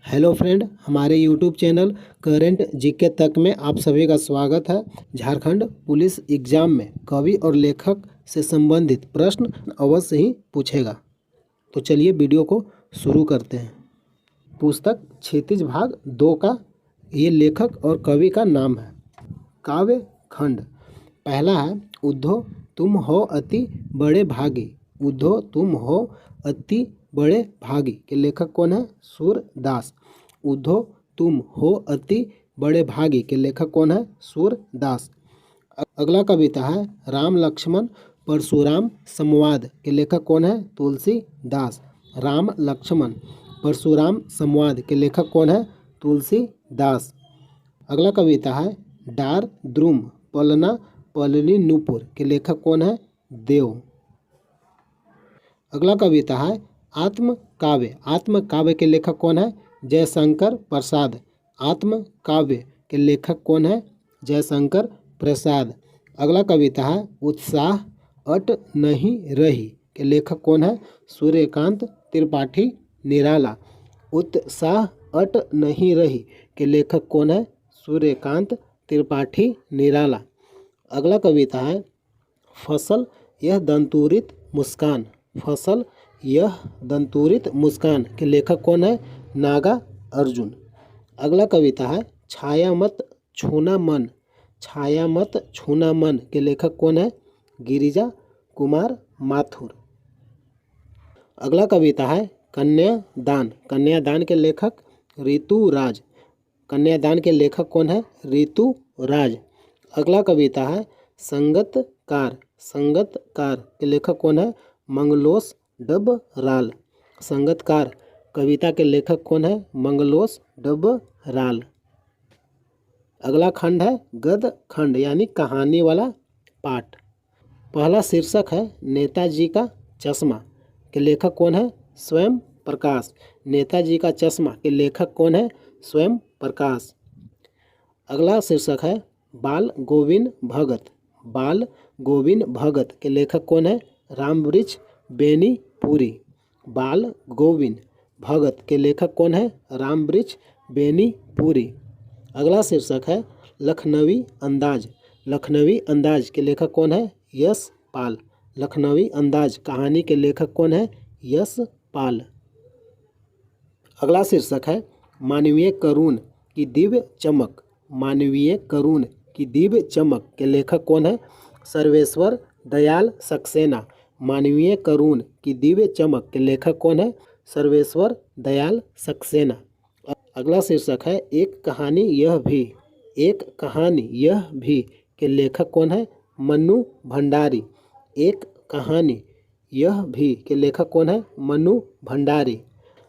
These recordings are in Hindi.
हेलो फ्रेंड, हमारे यूट्यूब चैनल करंट जीके तक में आप सभी का स्वागत है। झारखंड पुलिस एग्जाम में कवि और लेखक से संबंधित प्रश्न अवश्य ही पूछेगा। तो चलिए वीडियो को शुरू करते हैं। पुस्तक क्षितिज भाग 2 का ये लेखक और कवि का नाम है। काव्य खंड पहला है उद्धो तुम हो अति बड़े भागी। उद्धो तुम हो अति बड़े भागी के लेखक कौन है? सूरदास। उद्धो तुम हो अति बड़े भागी के लेखक कौन है? सूरदास। अगला कविता है राम लक्ष्मण परशुराम संवाद के लेखक कौन है? तुलसीदास। राम लक्ष्मण परशुराम संवाद के लेखक कौन है? तुलसीदास। अगला कविता है डार द्रुम पलना पलनी नूपुर के लेखक कौन है? देव। अगला कविता है आत्म काव्य। आत्म काव्य के लेखक कौन है? जयशंकर प्रसाद। आत्म काव्य के लेखक कौन है? जयशंकर प्रसाद। अगला कविता है उत्साह अट नहीं रही के लेखक कौन है? सूर्यकांत त्रिपाठी निराला। उत्साह अट नहीं रही के लेखक कौन है? सूर्यकांत त्रिपाठी निराला। अगला कविता है फसल यह दंतुरित मुस्कान। फसल यह दंतुरित मुस्कान के लेखक कौन है? नागा अर्जुन। अगला कविता है छाया मत छूना मन। छाया मत छूना मन के लेखक कौन है? गिरिजा कुमार माथुर। अगला कविता है कन्यादान। कन्यादान के लेखक ऋतुराज। कन्यादान के लेखक कौन है? ऋतुराज। अगला कविता है संगतकार। संगतकार के लेखक कौन है? मंगलोस डबराल। संगतकार कविता के लेखक कौन है? मंगलोस डबराल। अगला खंड है गद्य खंड यानी कहानी वाला पाठ। पहला शीर्षक है नेताजी का चश्मा के लेखक कौन है? स्वयं प्रकाश। नेताजी का चश्मा के लेखक कौन है? स्वयं प्रकाश। अगला शीर्षक है बाल गोविंद भगत। बाल गोविंद भगत के लेखक कौन है? रामवृक्ष बेनीपुरी। बाल गोविंद भगत के लेखक कौन है? रामवृक्ष बेनीपुरी। अगला शीर्षक है लखनवी अंदाज। लखनवी अंदाज के लेखक कौन है? यशपाल। लखनवी अंदाज कहानी के लेखक कौन है? यशपाल। अगला शीर्षक है मानवीय करुण की दिव्य चमक। मानवीय करुण की दिव्य चमक के लेखक कौन है? सर्वेश्वर दयाल सक्सेना। मानवीय करुण की दिव्य चमक के लेखक कौन है? सर्वेश्वर दयाल सक्सेना। अगला शीर्षक है एक कहानी यह भी। एक कहानी यह भी के लेखक कौन है? मन्नू भंडारी। एक कहानी यह भी के लेखक कौन है? मन्नू भंडारी।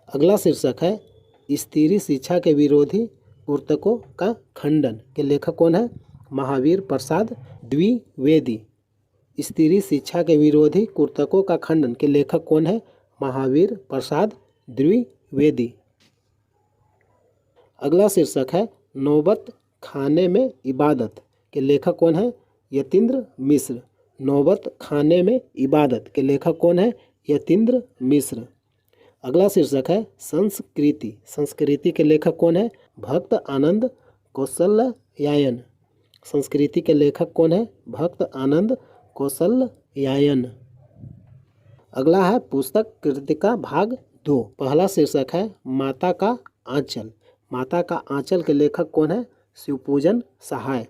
अगला शीर्षक है स्त्री शिक्षा के विरोधी कुर्तकों का खंडन के लेखक कौन है? महावीर प्रसाद द्विवेदी। स्त्री शिक्षा के विरोधी कुर्तकों का खंडन के लेखक कौन है? महावीर प्रसाद द्विवेदी। अगला शीर्षक है नौबत खाने में इबादत के लेखक कौन है? यतीन्द्र मिश्र। नौबत खाने में इबादत के लेखक कौन है? यतीन्द्र मिश्र। अगला शीर्षक है संस्कृति। संस्कृति के लेखक कौन है? भक्त आनंद कौशल्यायन। संस्कृति के लेखक कौन है? भक्त आनंद कौशल्यायन। अगला है पुस्तक कृतिका भाग 2। पहला शीर्षक है माता का आंचल। माता का आंचल के लेखक कौन है? शिवपूजन सहाय।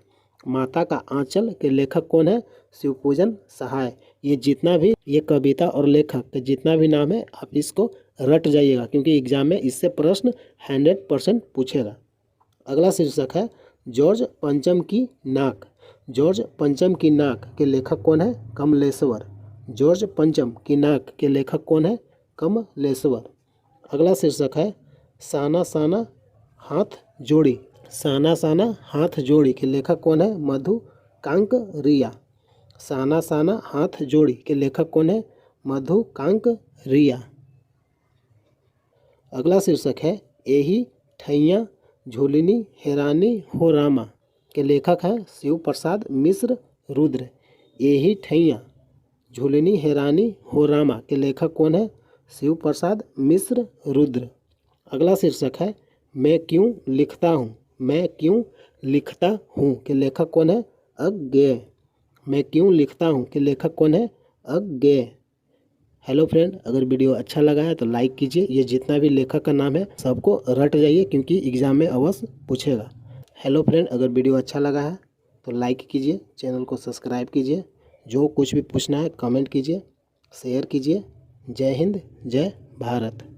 माता का आंचल के लेखक कौन है? शिवपूजन सहाय। ये जितना भी ये कविता और लेखक के जितना भी नाम है आप इसको रट जाइएगा क्योंकि एग्जाम में इससे प्रश्न 100% पूछेगा। अगला शीर्षक है जॉर्ज पंचम की नाक। जॉर्ज पंचम की नाक के लेखक कौन है? कमलेश्वर। जॉर्ज पंचम की नाक के लेखक कौन है? कमलेश्वर। अगला शीर्षक है साना साना हाथ जोड़ी। साना साना हाथ जोड़ी के लेखक कौन है? मधु कांकरिया। साना साना हाथ जोड़ी के लेखक कौन है? मधु कांकरिया। अगला शीर्षक है एही ठैया झूलनी हेरानी हो रामा के लेखक है शिव प्रसाद मिश्र रुद्र। एही ठैया झूलनी हेरानी हो रामा के लेखक कौन है? शिव प्रसाद मिश्र रुद्र। अगला शीर्षक है मैं क्यों लिखता हूँ, मैं क्यों लिखता हूँ के लेखक कौन है? अज्ञेय। मैं क्यों लिखता हूँ के लेखक कौन है? अज्ञेय। हेलो फ्रेंड, अगर वीडियो अच्छा लगा है तो लाइक कीजिए। ये जितना भी लेखक का नाम है सबको रट जाइए क्योंकि एग्जाम में अवश्य पूछेगा। हेलो फ्रेंड, अगर वीडियो अच्छा लगा है तो लाइक कीजिए, चैनल को सब्सक्राइब कीजिए। जो कुछ भी पूछना है कमेंट कीजिए, शेयर कीजिए। जय हिंद, जय भारत।